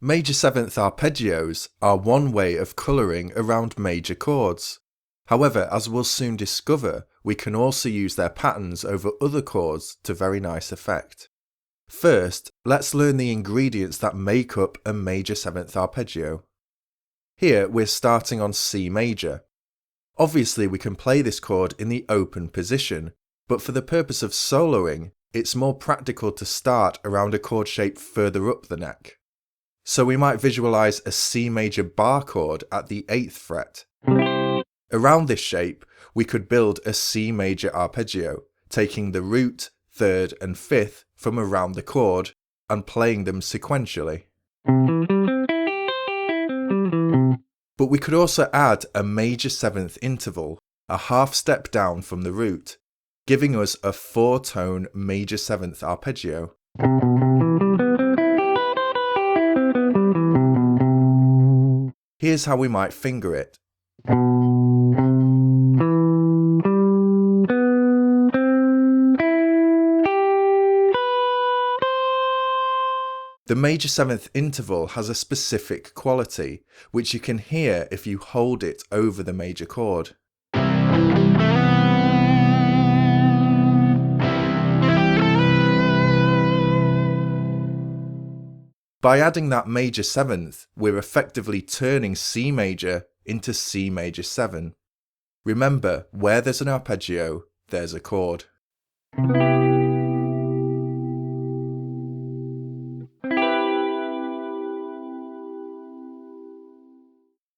Major 7th arpeggios are one way of colouring around major chords. However, as we'll soon discover, we can also use their patterns over other chords to very nice effect. First, let's learn the ingredients that make up a major 7th arpeggio. Here we're starting on C major. Obviously we can play this chord in the open position, but for the purpose of soloing, it's more practical to start around a chord shape further up the neck. So we might visualize a C major bar chord at the 8th fret. Around this shape, we could build a C major arpeggio, taking the root, 3rd and 5th from around the chord and playing them sequentially. But we could also add a major 7th interval, a half step down from the root, giving us a 4-tone major 7th arpeggio. Here's how we might finger it. The major 7th interval has a specific quality, which you can hear if you hold it over the major chord. By adding that major 7th, we're effectively turning C major into C major 7. Remember, where there's an arpeggio, there's a chord.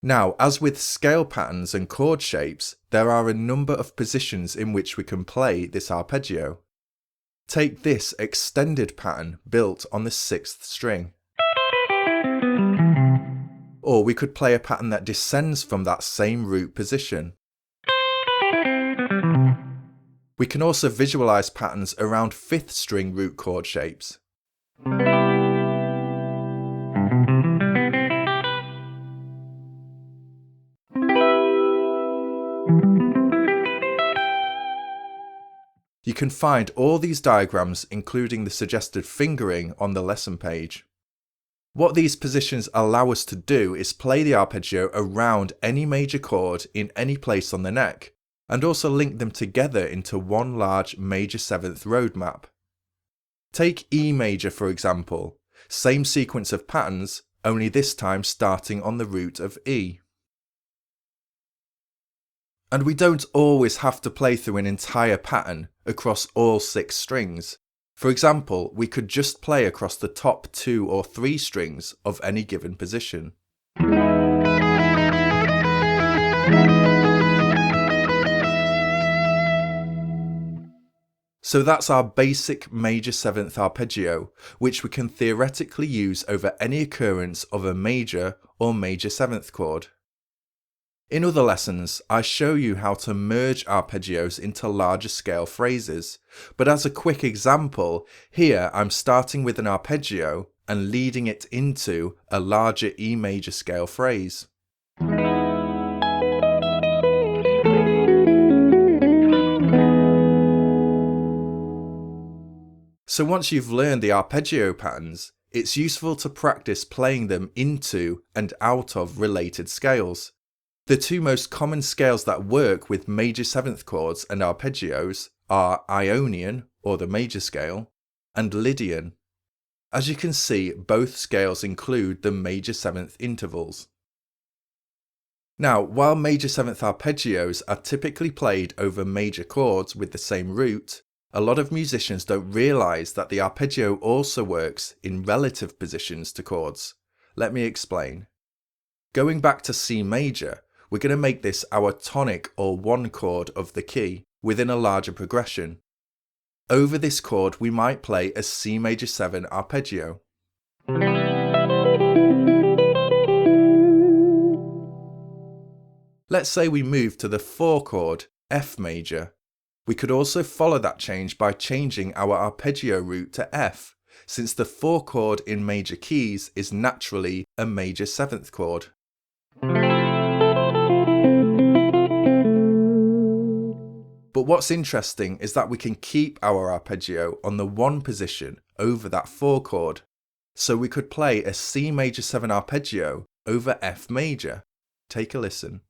Now, as with scale patterns and chord shapes, there are a number of positions in which we can play this arpeggio. Take this extended pattern built on the 6th string. Or we could play a pattern that descends from that same root position. We can also visualize patterns around 5th string root chord shapes. You can find all these diagrams, including the suggested fingering, on the lesson page. What these positions allow us to do is play the arpeggio around any major chord in any place on the neck, and also link them together into one large major 7th roadmap. Take E major for example, same sequence of patterns, only this time starting on the root of E. And we don't always have to play through an entire pattern across all 6 strings. For example, we could just play across the top 2 or 3 strings of any given position. So that's our basic major 7th arpeggio, which we can theoretically use over any occurrence of a major or major 7th chord. In other lessons, I show you how to merge arpeggios into larger scale phrases, but as a quick example, here I'm starting with an arpeggio and leading it into a larger E major scale phrase. So once you've learned the arpeggio patterns, it's useful to practice playing them into and out of related scales. The 2 most common scales that work with major 7th chords and arpeggios are Ionian, or the major scale, and Lydian. As you can see, both scales include the major 7th intervals. Now, while major 7th arpeggios are typically played over major chords with the same root, a lot of musicians don't realise that the arpeggio also works in relative positions to chords. Let me explain. Going back to C major, we're going to make this our tonic or 1 chord of the key within a larger progression. Over this chord we might play a C major 7 arpeggio. Let's say we move to the 4 chord, F major. We could also follow that change by changing our arpeggio root to F, since the 4 chord in major keys is naturally a major 7th chord. But what's interesting is that we can keep our arpeggio on the 1 position over that 4 chord. so we could play a C major 7 arpeggio over F major. Take a listen.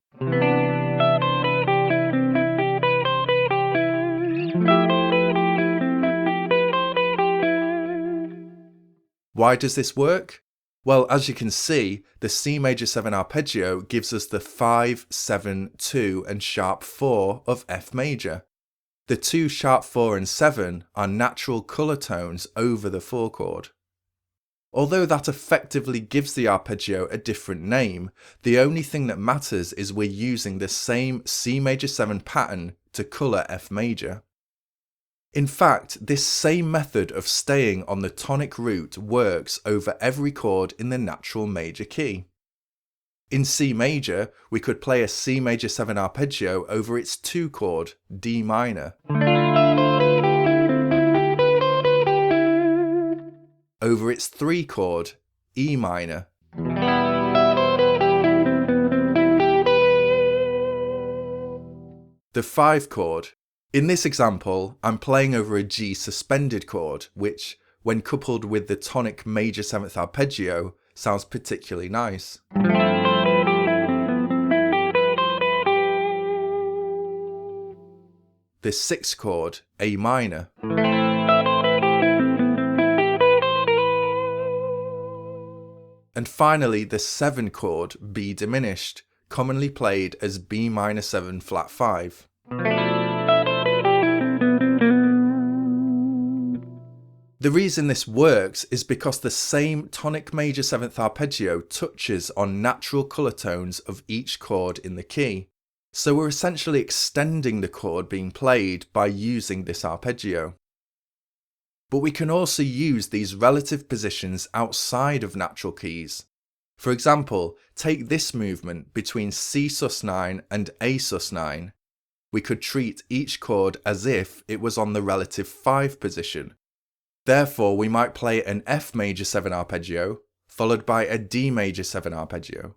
Why does this work? Well, as you can see, the C major 7 arpeggio gives us the 5, 7, 2 and sharp 4 of F major. The 2, sharp 4 and 7 are natural colour tones over the 4 chord. Although that effectively gives the arpeggio a different name, the only thing that matters is we're using the same C major 7 pattern to colour F major. In fact, this same method of staying on the tonic root works over every chord in the natural major key. In C major, we could play a C major 7 arpeggio over its 2 chord, D minor. Over its 3 chord, E minor. The 5 chord. In this example, I'm playing over a G suspended chord, which, when coupled with the tonic major 7th arpeggio, sounds particularly nice. The 6th chord, A minor. And finally, the 7 chord, B diminished, commonly played as B minor 7 flat 5. The reason this works is because the same tonic major 7th arpeggio touches on natural colour tones of each chord in the key, so we're essentially extending the chord being played by using this arpeggio. But we can also use these relative positions outside of natural keys. For example, take this movement between C sus9 and A sus9. We could treat each chord as if it was on the relative 5 position. Therefore, we might play an F major 7 arpeggio, followed by a D major 7 arpeggio.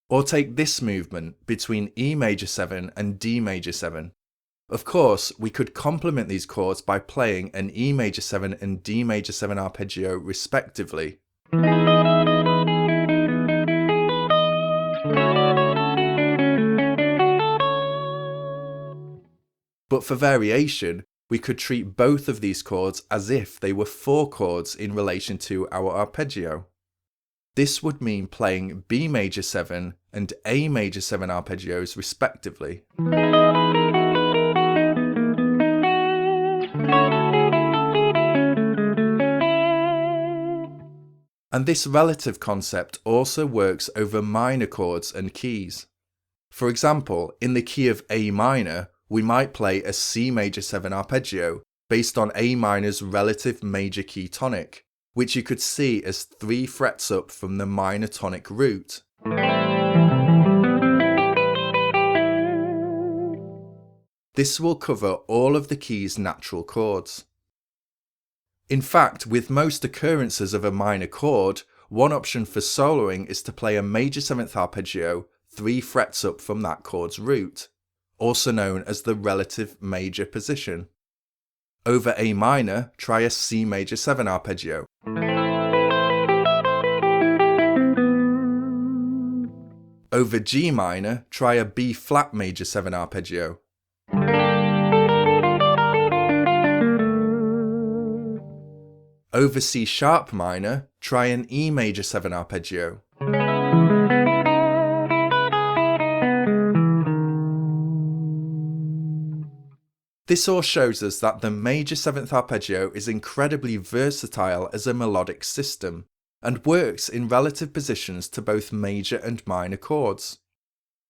Or take this movement between E major 7 and D major 7. Of course, we could complement these chords by playing an E major 7 and D major 7 arpeggio respectively. But for variation, we could treat both of these chords as if they were 4 chords in relation to our arpeggio. This would mean playing B major 7 and A major 7 arpeggios respectively. And this relative concept also works over minor chords and keys. For example, in the key of A minor, we might play a C major 7 arpeggio based on A minor's relative major key tonic, which you could see as 3 frets up from the minor tonic root. This will cover all of the key's natural chords. In fact, with most occurrences of a minor chord, one option for soloing is to play a major 7th arpeggio 3 frets up from that chord's root, also known as the relative major position. Over A minor, try a C major 7 arpeggio. Over G minor, try a B flat major 7 arpeggio. Over C sharp minor, try an E major 7 arpeggio. This all shows us that the major 7th arpeggio is incredibly versatile as a melodic system, and works in relative positions to both major and minor chords.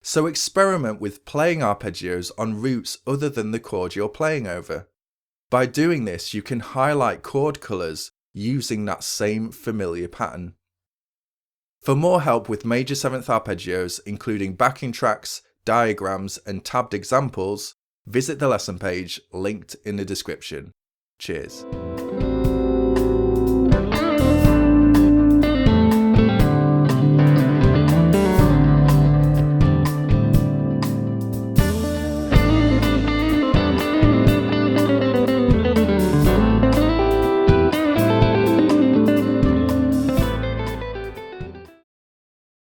So experiment with playing arpeggios on roots other than the chord you're playing over. By doing this, you can highlight chord colours using that same familiar pattern. For more help with major 7th arpeggios, including backing tracks, diagrams, and tabbed examples, visit the lesson page linked in the description. Cheers.